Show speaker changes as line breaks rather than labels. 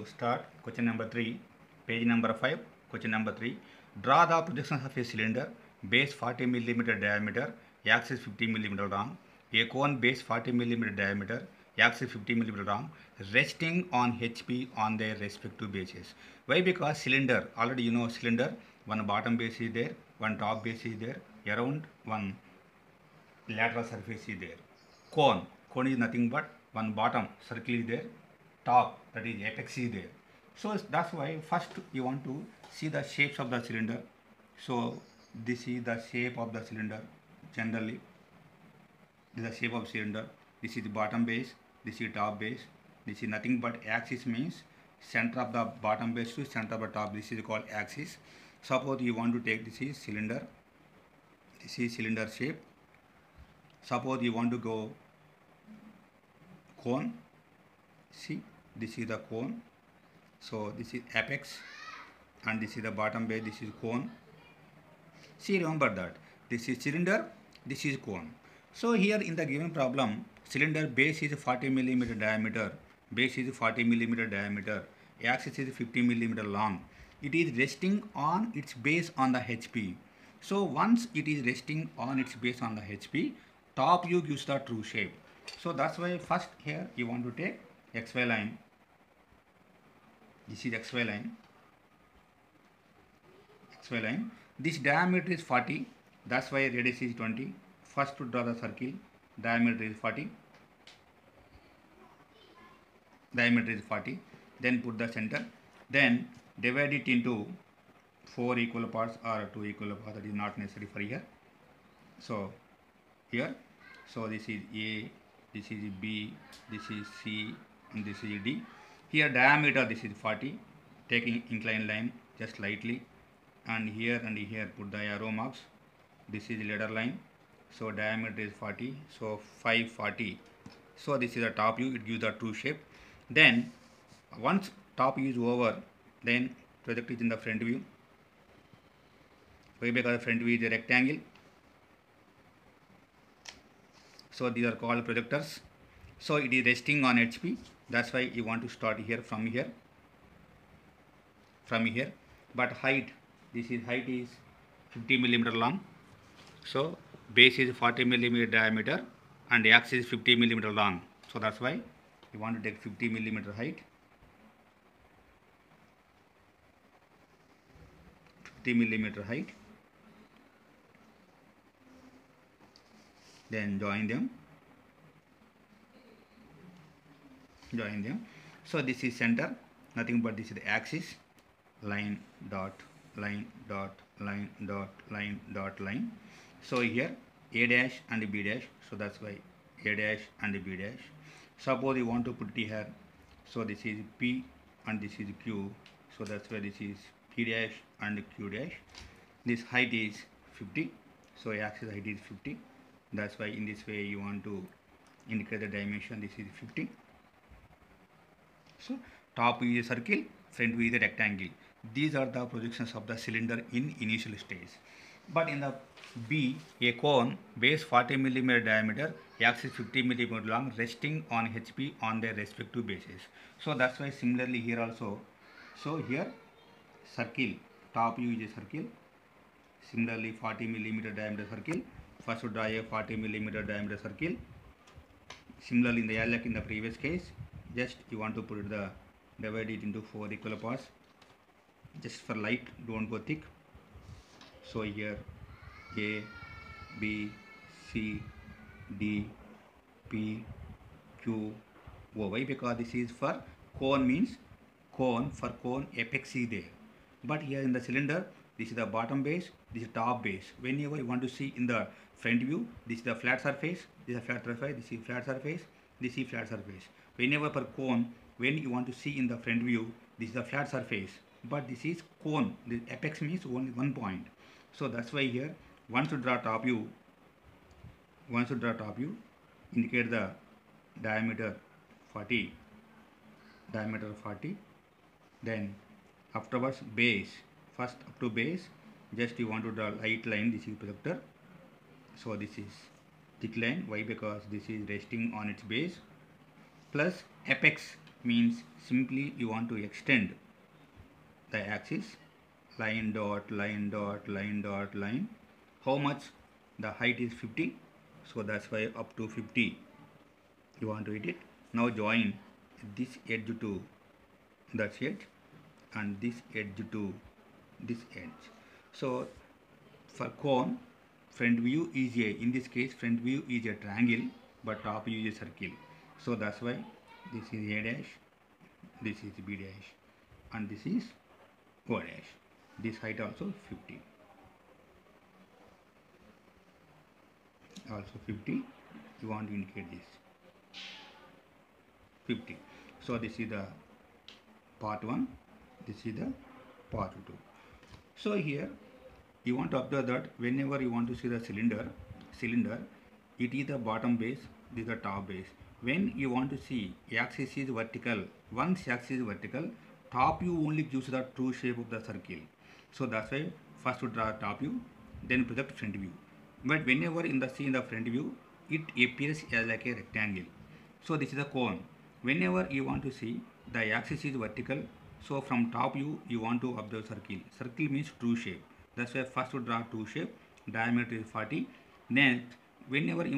to start question number 3, page number 5, question number 3. Draw the projections of a cylinder, base 40 mm diameter, axis 50 mm long, a cone base 40 mm diameter, axis 50 mm long, resting on HP on their respective bases. Why? Because cylinder, already you know cylinder, one bottom base is there, one top base is there, around one lateral surface is there. Cone is nothing but one bottom circle is there, top, that is apex, is there. So that's why first you want to see the shapes of the cylinder. So this is the shape of the cylinder. Generally this is the shape of cylinder. This is the bottom base, this is top base. This is nothing but axis, means center of the bottom base to center of the top. This is called axis. Suppose you want to take, this is cylinder, this is cylinder shape. Suppose you want to go cone, see, this is the cone. So this is apex and this is the bottom base, this is cone. See, remember that this is cylinder, this is cone. So here in the given problem, cylinder base is 40 mm diameter, base is 40 mm diameter, axis is 50 mm long. It is resting on its base on the HP. So once it is resting on its base on the HP, top view gives the true shape. So that's why first here you want to take XY line. This is XY line. XY line. This diameter is 40. That's why radius is 20. First to draw the circle. Diameter is 40. Diameter is 40. Then put the center. Then divide it into 4 equal parts or 2 equal parts. That is not necessary for here. So here. So this is A, this is B, this is C, and this is D. Here diameter, this is 40, taking inclined line just slightly, and here put the arrow marks. This is ladder line. So diameter is 40, so 540. So this is the top view, it gives the true shape. Then once top view is over, then project it in the front view. Why? Because the front view is a rectangle. So these are called projectors. So it is resting on HP. That's why you want to start here from here. But height, this is height is 50 mm long. So base is 40 mm diameter and axis is 50 mm long. So that's why you want to take 50 mm height. 50 mm height. Then join them. So this is center, nothing but this is the axis, line dot line dot line dot line dot line. So here A dash and B dash, so that's why A dash and B dash. Suppose you want to put it here, so this is P and this is Q, so that's why this is P dash and Q dash. This height is 50, so axis height is 50. That's why in this way you want to indicate the dimension. This is 50. So top view is a circle, front view is a rectangle. These are the projections of the cylinder in initial stage. But in the B, a cone, base 40 mm diameter, axis 50 mm long, resting on HP on their respective bases. So that's why similarly here also. So here circle, top view is a circle. Similarly 40 mm diameter circle. First to draw a 40 mm diameter circle. Similarly in the like in the previous case, just you want to put the divide it into 4 equal parts. Just for light, don't go thick. So here A, B, C, D, P, Q, O. Why? Because this is for cone, means cone, for cone apex is there. But here in the cylinder, this is the bottom base, this is top base. Whenever you want to see in the front view, this is the flat surface, this is a flat surface, this is flat surface, this is flat surface. Whenever for cone, when you want to see in the front view, this is the flat surface, but this is cone. The apex means only one point. So that's why here, once you draw top view, indicate the diameter 40, then afterwards base, first up to base, just you want to draw light line. This is projector. So this is thick line. Why? Because this is resting on its base, plus apex. means simply you want to extend the axis, line dot line dot line dot line. How much? The height is 50, so that's why up to 50 you want to hit it. Now join this edge to that edge and this edge to this edge. So for cone, front view is a, in this case front view is a triangle, but top view is a circle. So that's why this is A dash, this is B dash, and this is O dash. This height also 50. Also 50. You want to indicate this 50. So this is the part 1. This is the part 2. So here you want to observe that whenever you want to see the cylinder, it is the bottom base, this is the top base. When you want to see axis is vertical, once axis is vertical, top view only gives the true shape of the circle. So that's why first we draw top view, then project front view. But whenever in the front view, it appears as like a rectangle. So this is a cone. Whenever you want to see the axis is vertical, so from top view you want to observe circle. Circle means true shape. That's why first we draw true shape. Diameter is 40. Next, whenever you